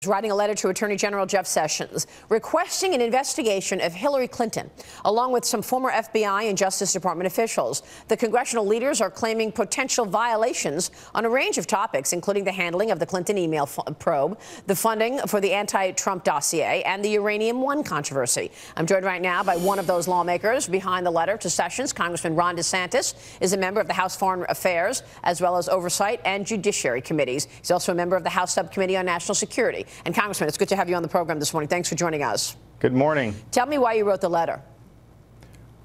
Writing a letter to Attorney General Jeff Sessions requesting an investigation of Hillary Clinton, along with some former FBI and Justice Department officials. The congressional leaders are claiming potential violations on a range of topics, including the handling of the Clinton email probe, the funding for the anti-Trump dossier, and the Uranium One controversy. I'm joined right now by one of those lawmakers behind the letter to Sessions. Congressman Ron Desantis is a member of the House Foreign Affairs, as well as Oversight and Judiciary Committees. He's also a member of the House Subcommittee on National Security. And Congressman, it's good to have you on the program this morning. Thanks for joining us. Good morning. Tell me why you wrote the letter.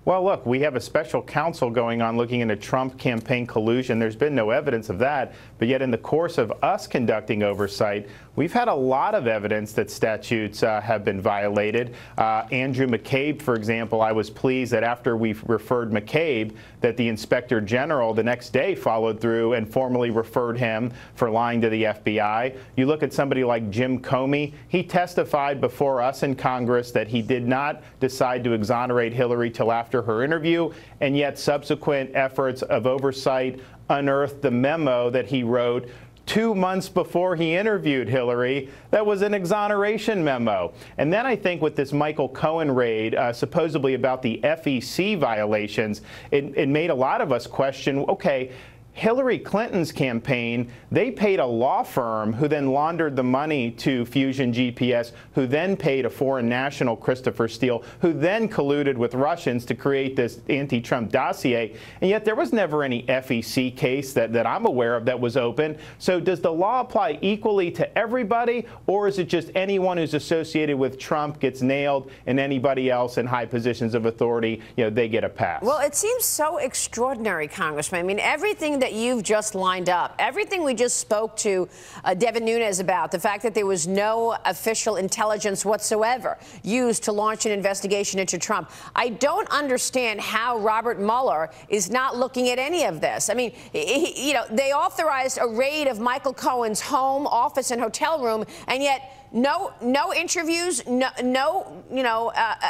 Well, look, we have a special counsel going on looking into Trump campaign collusion. There's been no evidence of that. But yet in the course of us conducting oversight, we've had a lot of evidence that statutes have been violated. Andrew McCabe, for example, I was pleased that after we referred McCabe, that the Inspector General the next day followed through and formally referred him for lying to the FBI. You look at somebody like Jim Comey. He testified before us in Congress that he did not decide to exonerate Hillary till after her interview, and yet subsequent efforts of oversight unearthed the memo that he wrote 2 months before he interviewed Hillary. That was an exoneration memo. And then I think with this Michael Cohen raid, supposedly about the FEC violations, it made a lot of us question, okay, Hillary Clinton's campaign, they paid a law firm who then laundered the money to Fusion GPS, who then paid a foreign national, Christopher Steele, who then colluded with Russians to create this anti-Trump dossier. And yet there was never any FEC case that I'm aware of that was open. So does the law apply equally to everybody, or is it just anyone who's associated with Trump gets nailed and anybody else in high positions of authority, you know, they get a pass? Well, it seems so extraordinary, Congressman. I mean, everything that you've just lined up, everything we just spoke to Devin Nunes about, the fact that there was no official intelligence whatsoever used to launch an investigation into Trump. I don't understand how Robert Mueller is not looking at any of this. I mean, they authorized a raid of Michael Cohen's home, office, and hotel room, and yet no interviews,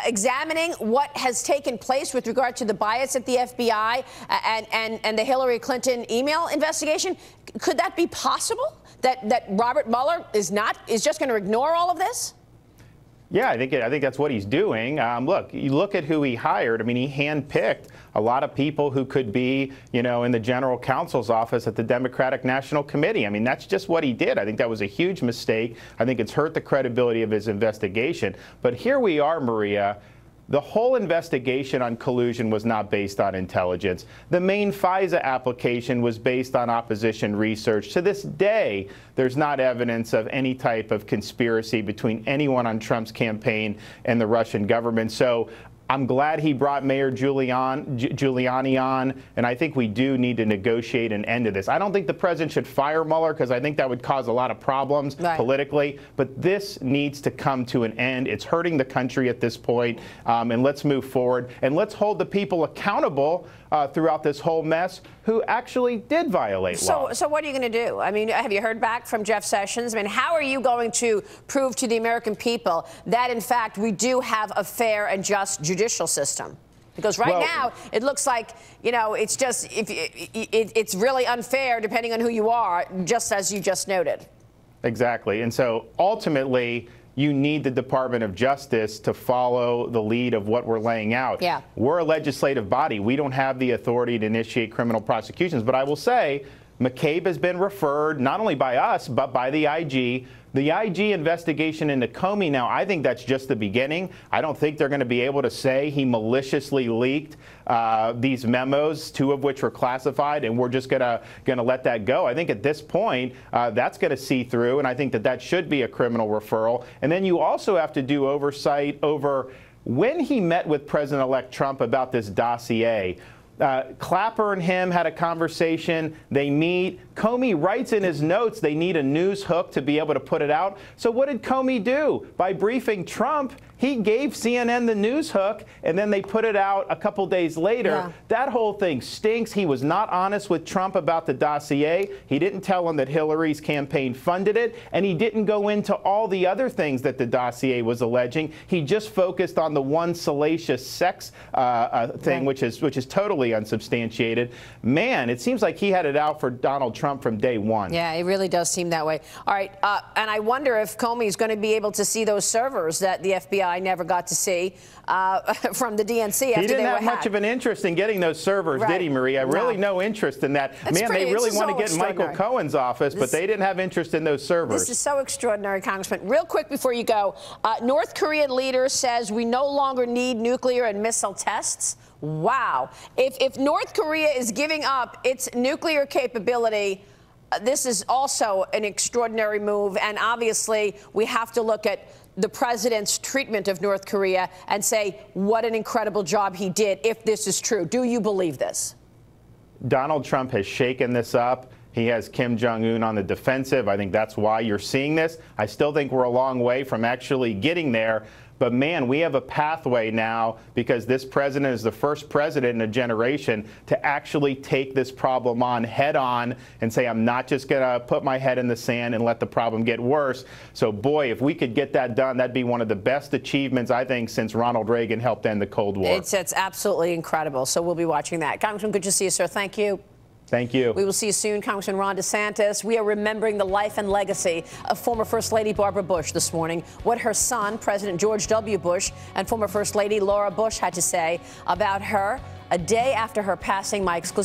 examining what has taken place with regard to the bias at the FBI and the Hillary Clinton email investigation. Could that be possible? That Robert Mueller is just going to ignore all of this? Yeah, I think that's what he's doing. Look, you look at who he hired. I mean, he handpicked a lot of people who could be, in the general counsel's office at the Democratic National Committee. I mean, that's just what he did. I think that was a huge mistake. I think it's hurt the credibility of his investigation. But here we are, Maria. The whole investigation on collusion was not based on intelligence. The main FISA application was based on opposition research. To this day, there's not evidence of any type of conspiracy between anyone on Trump's campaign and the Russian government. So I'm glad he brought Mayor Giuliani on, and I think we do need to negotiate an end to this. I don't think the president should fire Mueller because I think that would cause a lot of problems politically, but this needs to come to an end. It's hurting the country at this point, and let's move forward, and let's hold the people accountable throughout this whole mess who actually did violate law. So what are you going to do? I mean, have you heard back from Jeff Sessions? I mean, how are you going to prove to the American people that, in fact, we do have a fair and just judicial system? Because now it looks like, it's just it's really unfair depending on who you are, just as you just noted. Exactly. And so ultimately, you need the Department of Justice to follow the lead of what we're laying out. Yeah. We're a legislative body. We don't have the authority to initiate criminal prosecutions. But I will say, McCabe has been referred not only by us, but by the IG. The IG investigation into Comey now, I think that's just the beginning. I don't think they're going to be able to say he maliciously leaked these memos, 2 of which were classified, and we're just going to let that go. I think at this point, that's going to see through, and I think that should be a criminal referral. And then you also have to do oversight over when he met with President-elect Trump about this dossier. Clapper and him had a conversation. They meet. Comey writes in his notes they need a news hook to be able to put it out. So what did Comey do? By briefing Trump, he gave CNN the news hook, and then they put it out a couple days later. Yeah. That whole thing stinks. He was not honest with Trump about the dossier. He didn't tell him that Hillary's campaign funded it, and he didn't go into all the other things that the dossier was alleging. He just focused on the one salacious sex thing, which is totally totally unsubstantiated. Man, it seems like he had it out for Donald Trump from day one. Yeah, it really does seem that way. All right, and I wonder if Comey is going to be able to see those servers that the FBI never got to see from the DNC after they were hacked. He didn't have much of an interest in getting those servers, did he, Maria? Really no interest in that. Man, they really want to get in Michael Cohen's office, but they didn't have interest in those servers. This is so extraordinary, Congressman. Real quick before you go, North Korean leader says we no longer need nuclear and missile tests. Wow. If North Korea is giving up its nuclear capability, this is also an extraordinary move. And obviously, we have to look at the president's treatment of North Korea and say what an incredible job he did, if this is true. Do you believe this? Donald Trump has shaken this up. He has Kim Jong-un on the defensive. I think that's why you're seeing this. I still think we're a long way from actually getting there. But, man, we have a pathway now because this president is the first president in a generation to actually take this problem on head on and say, I'm not just going to put my head in the sand and let the problem get worse. So, boy, if we could get that done, that'd be one of the best achievements, I think, since Ronald Reagan helped end the Cold War. It's absolutely incredible. So we'll be watching that. Congressman, good to see you, sir. Thank you. Thank you. We will see you soon, Congressman Ron DeSantis. We are remembering the life and legacy of former First Lady Barbara Bush this morning, what her son, President George W. Bush, and former First Lady Laura Bush had to say about her a day after her passing. My exclusive